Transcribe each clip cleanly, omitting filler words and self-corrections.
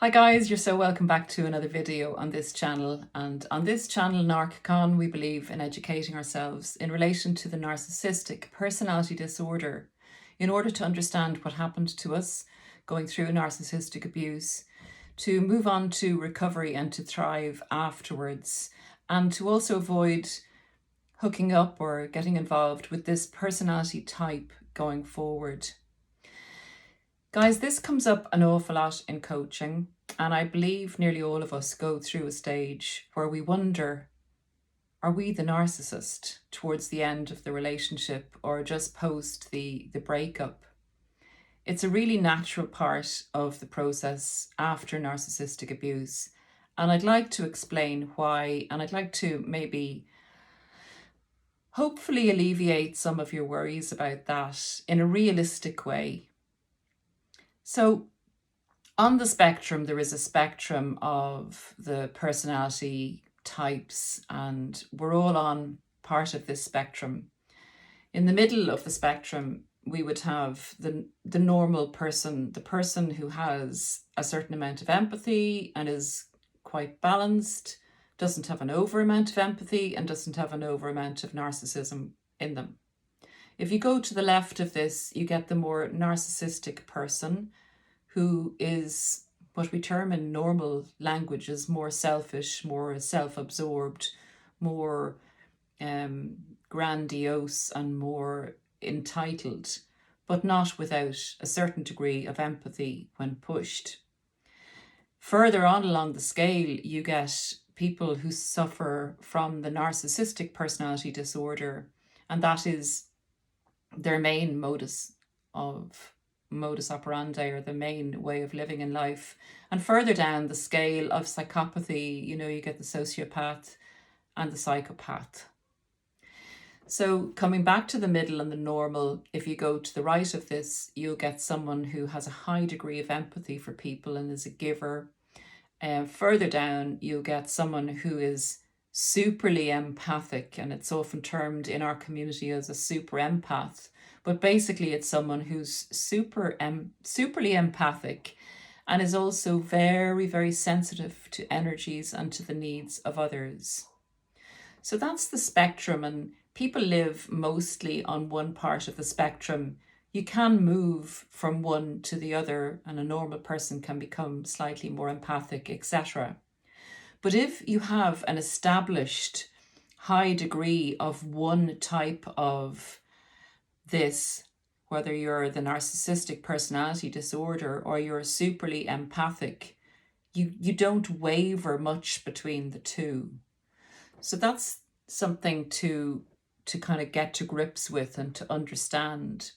Hi guys, you're so welcome back to another video on this channel. And on this channel, narcscon, we believe in educating ourselves in relation to the narcissistic personality disorder in order to understand what happened to us going through narcissistic abuse, to move on to recovery and to thrive afterwards, and to also avoid hooking up or getting involved with this personality type going forward. Guys, this comes up an awful lot in coaching, and I believe nearly all of us go through a stage where we wonder, are we the narcissist towards the end of the relationship or just post the breakup? It's a really natural part of the process after narcissistic abuse, and I'd like to explain why, and I'd like to maybe hopefully alleviate some of your worries about that in a realistic way. So on the spectrum, there is a spectrum of the personality types, and we're all on part of this spectrum. In the middle of the spectrum, we would have the normal person, the person who has a certain amount of empathy and is quite balanced, doesn't have an over amount of empathy and doesn't have an over amount of narcissism in them. If you go to the left of this, you get the more narcissistic person who is what we term in normal language as more selfish, more self-absorbed, more grandiose and more entitled, but not without a certain degree of empathy when pushed. Further on along the scale, you get people who suffer from the narcissistic personality disorder, and that is their main modus operandi, or the main way of living in life. And further down the scale of psychopathy, you get the sociopath and the psychopath. So coming back to the middle and the normal, if you go to the right of this, you'll get someone who has a high degree of empathy for people and is a giver. Further down, you'll get someone who is superly empathic, and it's often termed in our community as a super empath, but basically it's someone who's superly empathic and is also very, very sensitive to energies and to the needs of others. So that's the spectrum, and people live mostly on one part of the spectrum. You can move from one to the other, and a normal person can become slightly more empathic, etc. But if you have an established high degree of one type of this, whether you're the narcissistic personality disorder or you're superly empathic, you don't waver much between the two. So that's something to kind of get to grips with and to understand.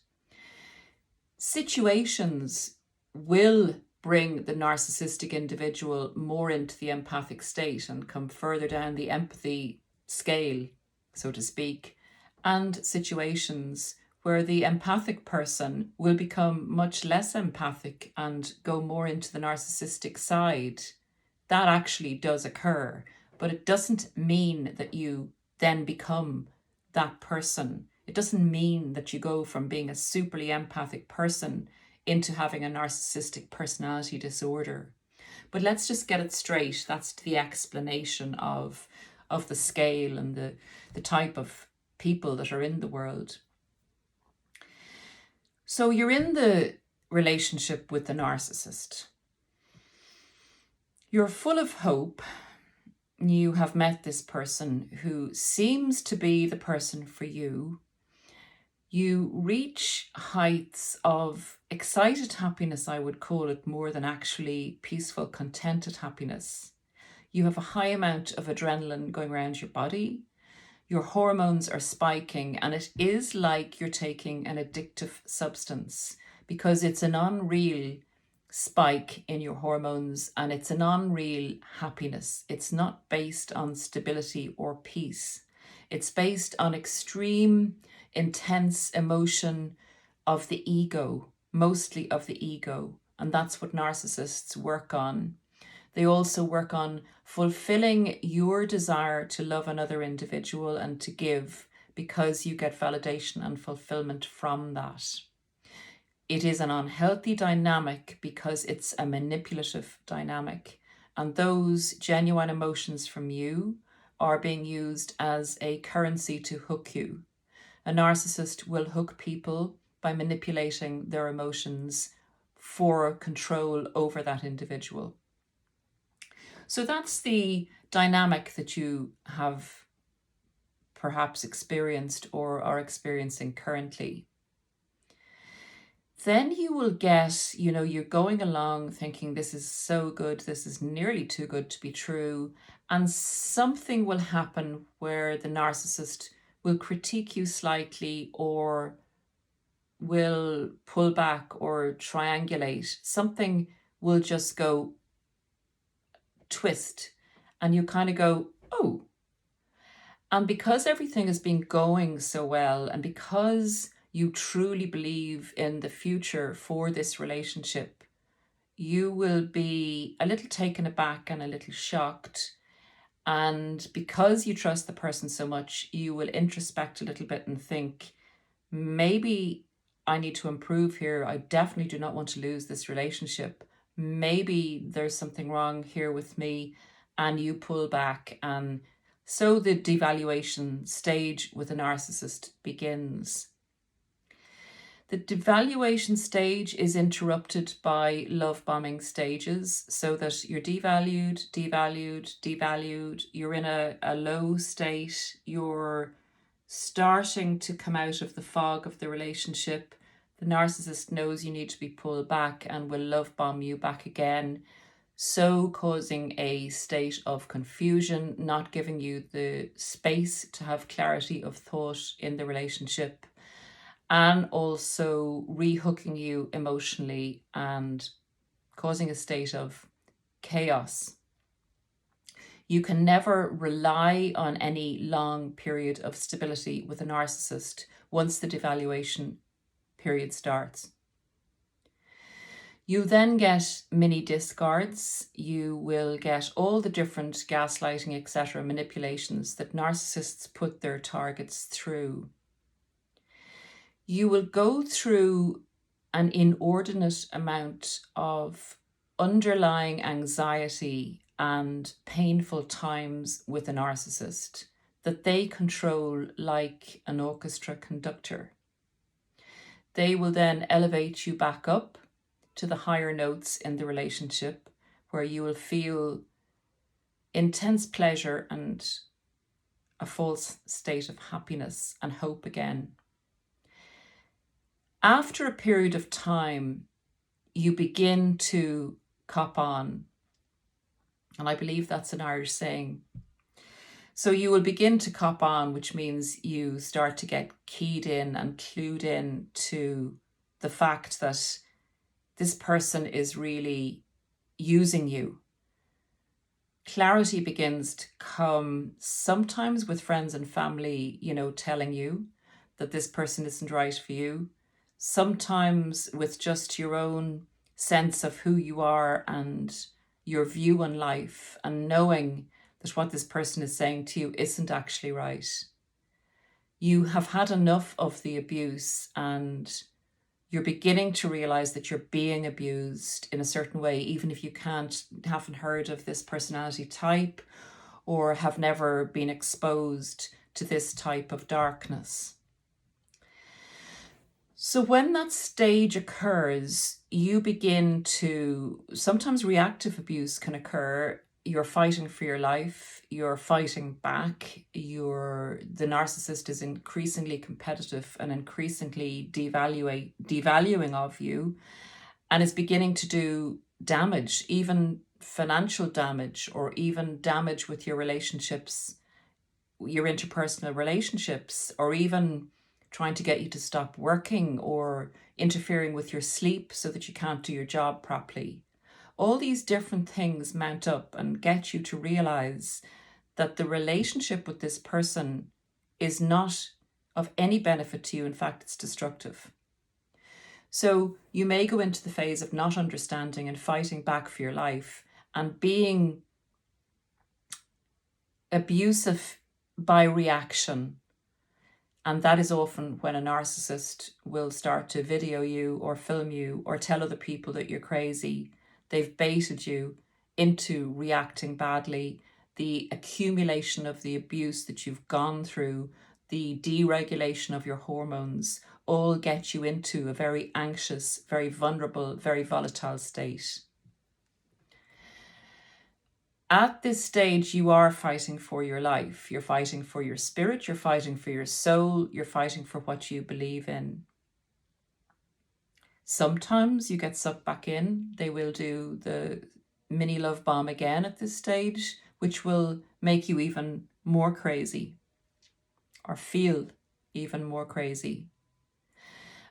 Situations will bring the narcissistic individual more into the empathic state and come further down the empathy scale, so to speak, and situations where the empathic person will become much less empathic and go more into the narcissistic side. That actually does occur, but it doesn't mean that you then become that person. It doesn't mean that you go from being a superly empathic person into having a narcissistic personality disorder. But let's just get it straight. That's the explanation of the scale and the type of people that are in the world. So you're in the relationship with the narcissist. You're full of hope. You have met this person who seems to be the person for you. You reach heights of excited happiness, I would call it, more than actually peaceful, contented happiness. You have a high amount of adrenaline going around your body. Your hormones are spiking, and it is like you're taking an addictive substance because it's an unreal spike in your hormones and it's an unreal happiness. It's not based on stability or peace. It's based on extreme, intense emotion of the ego, mostly of the ego. And that's what narcissists work on. They also work on fulfilling your desire to love another individual and to give, because you get validation and fulfillment from that. it is an unhealthy dynamic because it's a manipulative dynamic. And those genuine emotions from you are being used as a currency to hook you. A narcissist will hook people by manipulating their emotions for control over that individual. So that's the dynamic that you have perhaps experienced or are experiencing currently. Then you will get, you're going along thinking this is so good, this is nearly too good to be true, and something will happen where the narcissist will critique you slightly or will pull back or triangulate. Something will just go twist, and you kind of go, oh. And because everything has been going so well, and because you truly believe in the future for this relationship, you will be a little taken aback and a little shocked. And because you trust the person so much, you will introspect a little bit and think, maybe I need to improve here. I definitely do not want to lose this relationship. Maybe there's something wrong here with me. And you pull back, and so the devaluation stage with a narcissist begins. The devaluation stage is interrupted by love bombing stages, so that you're devalued, you're in a low state, you're starting to come out of the fog of the relationship. The narcissist knows you need to be pulled back and will love bomb you back again, so causing a state of confusion, not giving you the space to have clarity of thought in the relationship, and also rehooking you emotionally and causing a state of chaos. You can never rely on any long period of stability with a narcissist once the devaluation period starts. You then get mini discards. You will get all the different gaslighting, etc., manipulations that narcissists put their targets through. You will go through an inordinate amount of underlying anxiety and painful times with a narcissist that they control like an orchestra conductor. They will then elevate you back up to the higher notes in the relationship, where you will feel intense pleasure and a false state of happiness and hope again. After a period of time, you begin to cop on. And I believe that's an Irish saying. So you will begin to cop on, which means you start to get keyed in and clued in to the fact that this person is really using you. Clarity begins to come, sometimes with friends and family, telling you that this person isn't right for you. Sometimes with just your own sense of who you are and your view on life, and knowing that what this person is saying to you isn't actually right. You have had enough of the abuse, and you're beginning to realize that you're being abused in a certain way, even if you haven't heard of this personality type or have never been exposed to this type of darkness. So when that stage occurs, you begin to, sometimes reactive abuse can occur. You're fighting for your life, you're fighting back, the narcissist is increasingly competitive and increasingly devaluing of you, and is beginning to do damage, even financial damage, or even damage with your relationships, your interpersonal relationships, or even trying to get you to stop working or interfering with your sleep so that you can't do your job properly. All these different things mount up and get you to realize that the relationship with this person is not of any benefit to you. In fact, it's destructive. So you may go into the phase of not understanding and fighting back for your life and being abusive by reaction, And that is often when a narcissist will start to video you or film you or tell other people that you're crazy. They've baited you into reacting badly. The accumulation of the abuse that you've gone through, the deregulation of your hormones, all get you into a very anxious, very vulnerable, very volatile state. At this stage, you are fighting for your life. You're fighting for your spirit. You're fighting for your soul. You're fighting for what you believe in. Sometimes you get sucked back in. They will do the mini love bomb again at this stage, which will make you even more crazy or feel even more crazy.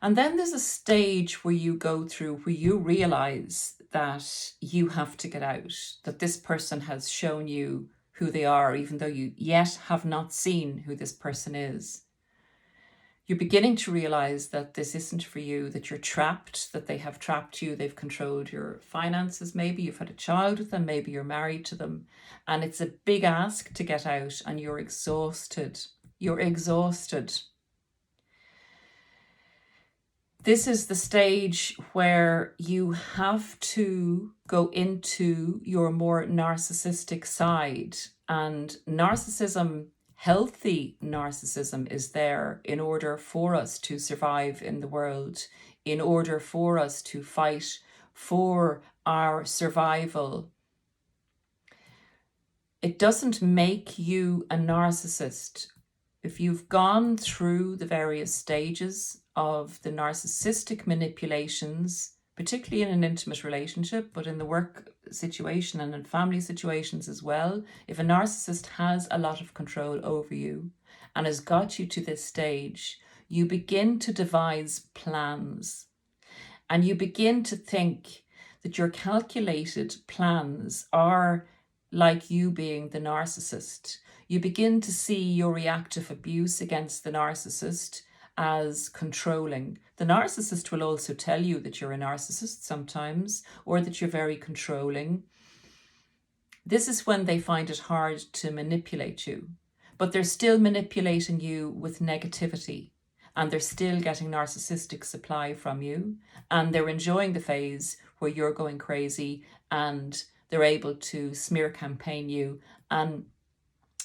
And then there's a stage where you go through where you realize that you have to get out, that this person has shown you who they are, even though you yet have not seen who this person is. You're beginning to realize that this isn't for you, that you're trapped, that they have trapped you, they've controlled your finances, maybe you've had a child with them, maybe you're married to them, and it's a big ask to get out, and you're exhausted. You're exhausted. This is the stage where you have to go into your more narcissistic side. And narcissism, healthy narcissism, is there in order for us to survive in the world, in order for us to fight for our survival. It doesn't make you a narcissist. If you've gone through the various stages of the narcissistic manipulations, particularly in an intimate relationship, but in the work situation and in family situations as well, if a narcissist has a lot of control over you and has got you to this stage, you begin to devise plans and you begin to think that your calculated plans are like you being the narcissist. You begin to see your reactive abuse against the narcissist as controlling. The narcissist will also tell you that you're a narcissist sometimes, or that you're very controlling. This is when they find it hard to manipulate you, but they're still manipulating you with negativity, and they're still getting narcissistic supply from you, and they're enjoying the phase where you're going crazy and they're able to smear campaign you and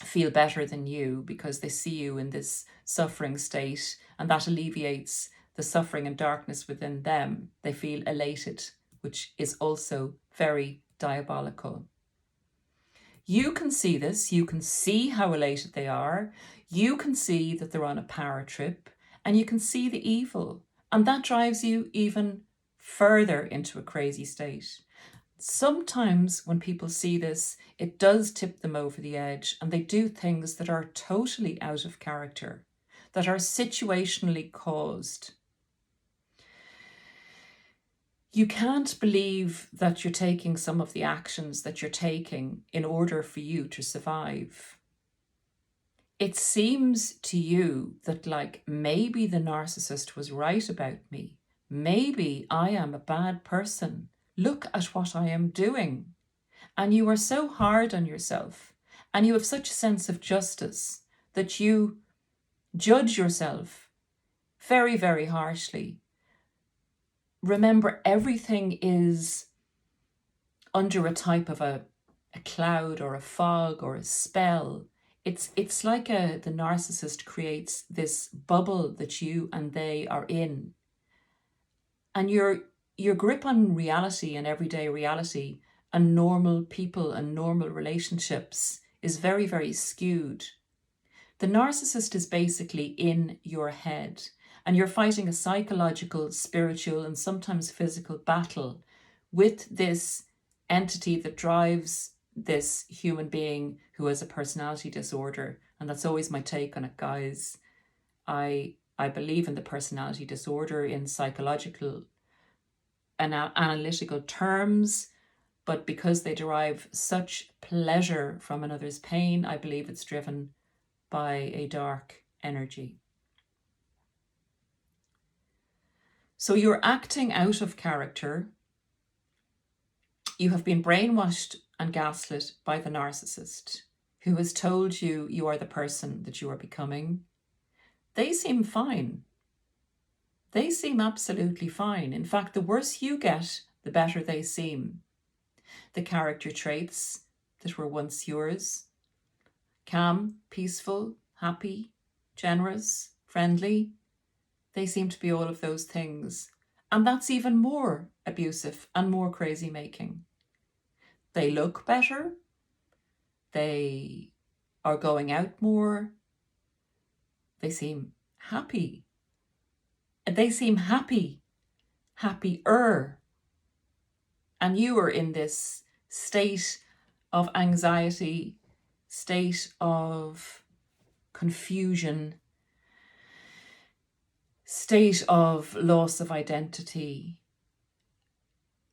feel better than you because they see you in this suffering state, and that alleviates the suffering and darkness within them. They feel elated, which is also very diabolical. You can see this. You can see how elated they are. You can see that they're on a power trip, and you can see the evil, and that drives you even further into a crazy state. Sometimes when people see this, it does tip them over the edge, and they do things that are totally out of character, that are situationally caused. You can't believe that you're taking some of the actions that you're taking in order for you to survive. It seems to you that maybe the narcissist was right about me. Maybe I am a bad person. Look at what I am doing. And you are so hard on yourself, and you have such a sense of justice that you judge yourself very, very harshly. Remember, everything is under a type of a cloud or a fog or a spell. It's like the narcissist creates this bubble that you and they are in. And your grip on reality and everyday reality and normal people and normal relationships is very, very skewed. The narcissist is basically in your head, and you're fighting a psychological, spiritual, and sometimes physical battle with this entity that drives this human being who has a personality disorder. And that's always my take on it, guys. I believe in the personality disorder in psychological and analytical terms, but because they derive such pleasure from another's pain, I believe it's driven by a dark energy. So you're acting out of character. You have been brainwashed and gaslit by the narcissist, who has told you you are the person that you are becoming. they seem fine. They seem absolutely fine. In fact, the worse you get, the better they seem. The character traits that were once yours, calm, peaceful, happy, generous, friendly, they seem to be all of those things. And that's even more abusive and more crazy making. They look better. They are going out more. They seem happy. They seem happy, happier. And you are in this state of anxiety, state of confusion, state of loss of identity,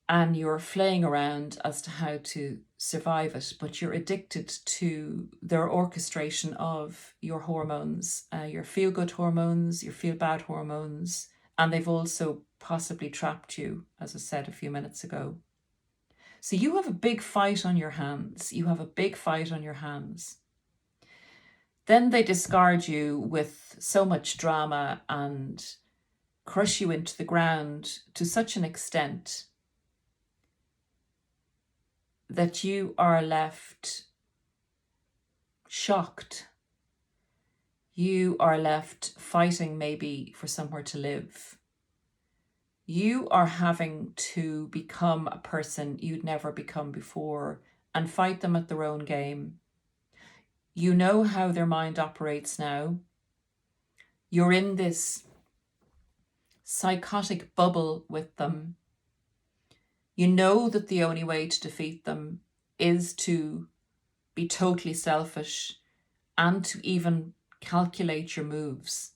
and you're flaying around as to how to survive it, but you're addicted to their orchestration of your hormones, your feel-good hormones, your feel-bad hormones, and they've also possibly trapped you, as I said a few minutes ago. So you have a big fight on your hands. You have a big fight on your hands. Then they discard you with so much drama and crush you into the ground to such an extent that you are left shocked. You are left fighting maybe for somewhere to live. You are having to become a person you'd never become before and fight them at their own game. You know how their mind operates now. You're in this psychotic bubble with them. You know that the only way to defeat them is to be totally selfish and to even calculate your moves.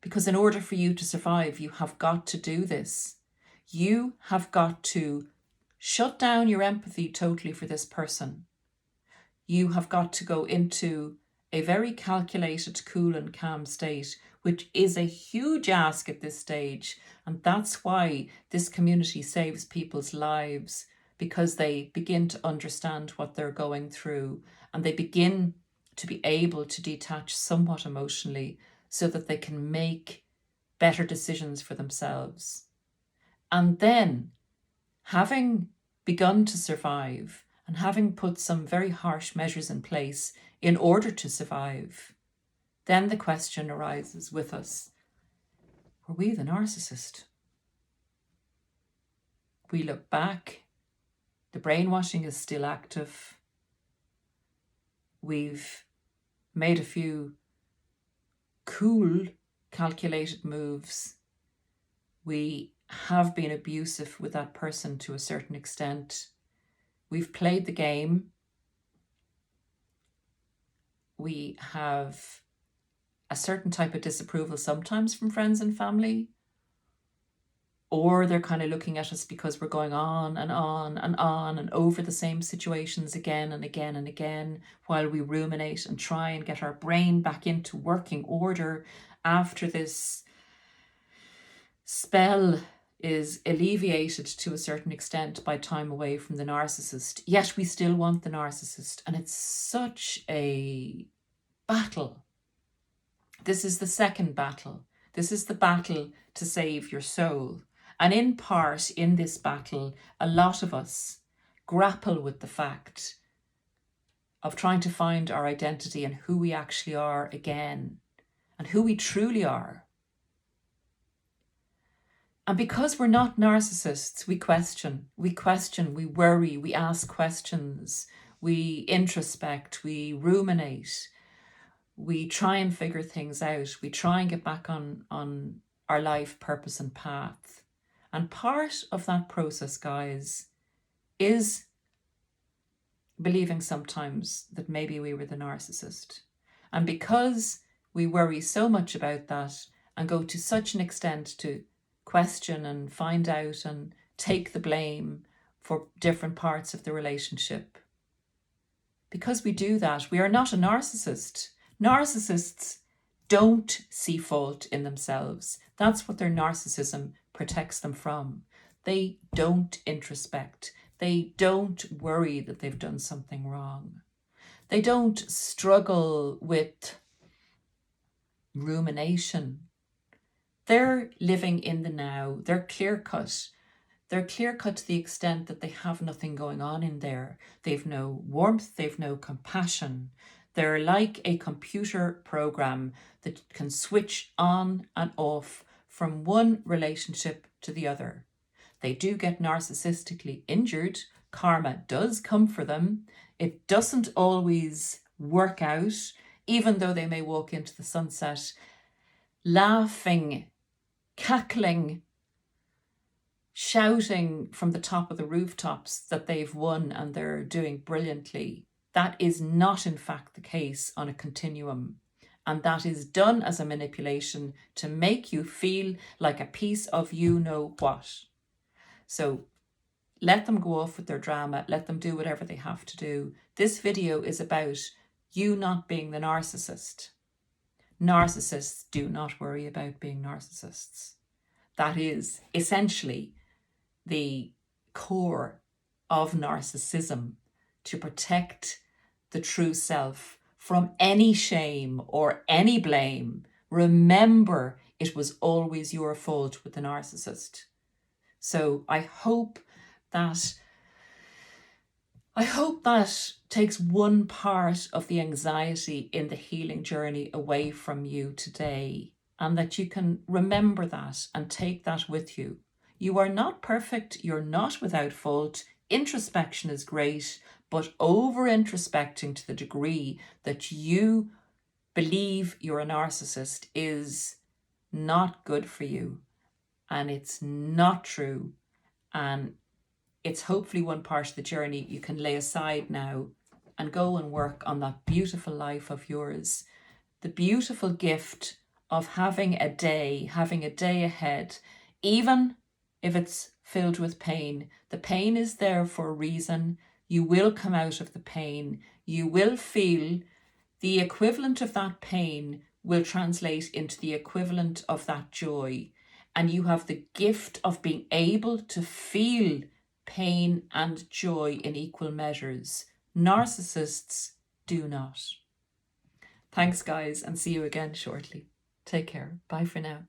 Because in order for you to survive, you have got to do this. You have got to shut down your empathy totally for this person. You have got to go into a very calculated, cool and calm state, which is a huge ask at this stage. And that's why this community saves people's lives, because they begin to understand what they're going through and they begin to be able to detach somewhat emotionally so that they can make better decisions for themselves. And then, having begun to survive and having put some very harsh measures in place in order to survive, then the question arises with us, were we the narcissist? We look back, the brainwashing is still active. We've made a few cool, calculated moves. We have been abusive with that person to a certain extent. We've played the game. We have a certain type of disapproval sometimes from friends and family, or they're kind of looking at us because we're going on and on and on and over the same situations again and again and again while we ruminate and try and get our brain back into working order after this spell is alleviated to a certain extent by time away from the narcissist. Yet we still want the narcissist, and it's such a battle. This is the second battle. This is the battle to save your soul. And in part, in this battle, a lot of us grapple with the fact of trying to find our identity and who we actually are again, and who we truly are. And because we're not narcissists, we question, we worry, we ask questions, we introspect, we ruminate, we try and figure things out, we try and get back on our life purpose and path. And part of that process, guys, is believing sometimes that maybe we were the narcissist. And because we worry so much about that and go to such an extent to question and find out and take the blame for different parts of the relationship, because we do that, we are not a narcissist. Narcissists don't see fault in themselves. That's what their narcissism protects them from. They don't introspect. They don't worry that they've done something wrong. They don't struggle with rumination. They're living in the now. They're clear-cut. They're clear-cut to the extent that they have nothing going on in there. They've no warmth, they've no compassion. They're like a computer program that can switch on and off from one relationship to the other. They do get narcissistically injured. Karma does come for them. It doesn't always work out, even though they may walk into the sunset laughing, cackling, shouting from the top of the rooftops that they've won and they're doing brilliantly. That is not in fact the case on a continuum. And that is done as a manipulation to make you feel like a piece of you know what. So let them go off with their drama. Let them do whatever they have to do. This video is about you not being the narcissist. Narcissists do not worry about being narcissists. That is essentially the core of narcissism, to protect the true self from any shame or any blame. Remember, it was always your fault with the narcissist. So I hope that takes one part of the anxiety in the healing journey away from you today, and that you can remember that and take that with you. You are not perfect. You're not without fault. Introspection is great, but over-introspecting to the degree that you believe you're a narcissist is not good for you. And it's not true. And it's hopefully one part of the journey you can lay aside now and go and work on that beautiful life of yours. The beautiful gift of having a day ahead, even if it's filled with pain. The pain is there for a reason. You will come out of the pain. You will feel the equivalent of that pain will translate into the equivalent of that joy. And you have the gift of being able to feel pain and joy in equal measures. Narcissists do not. Thanks, guys, and see you again shortly. Take care. Bye for now.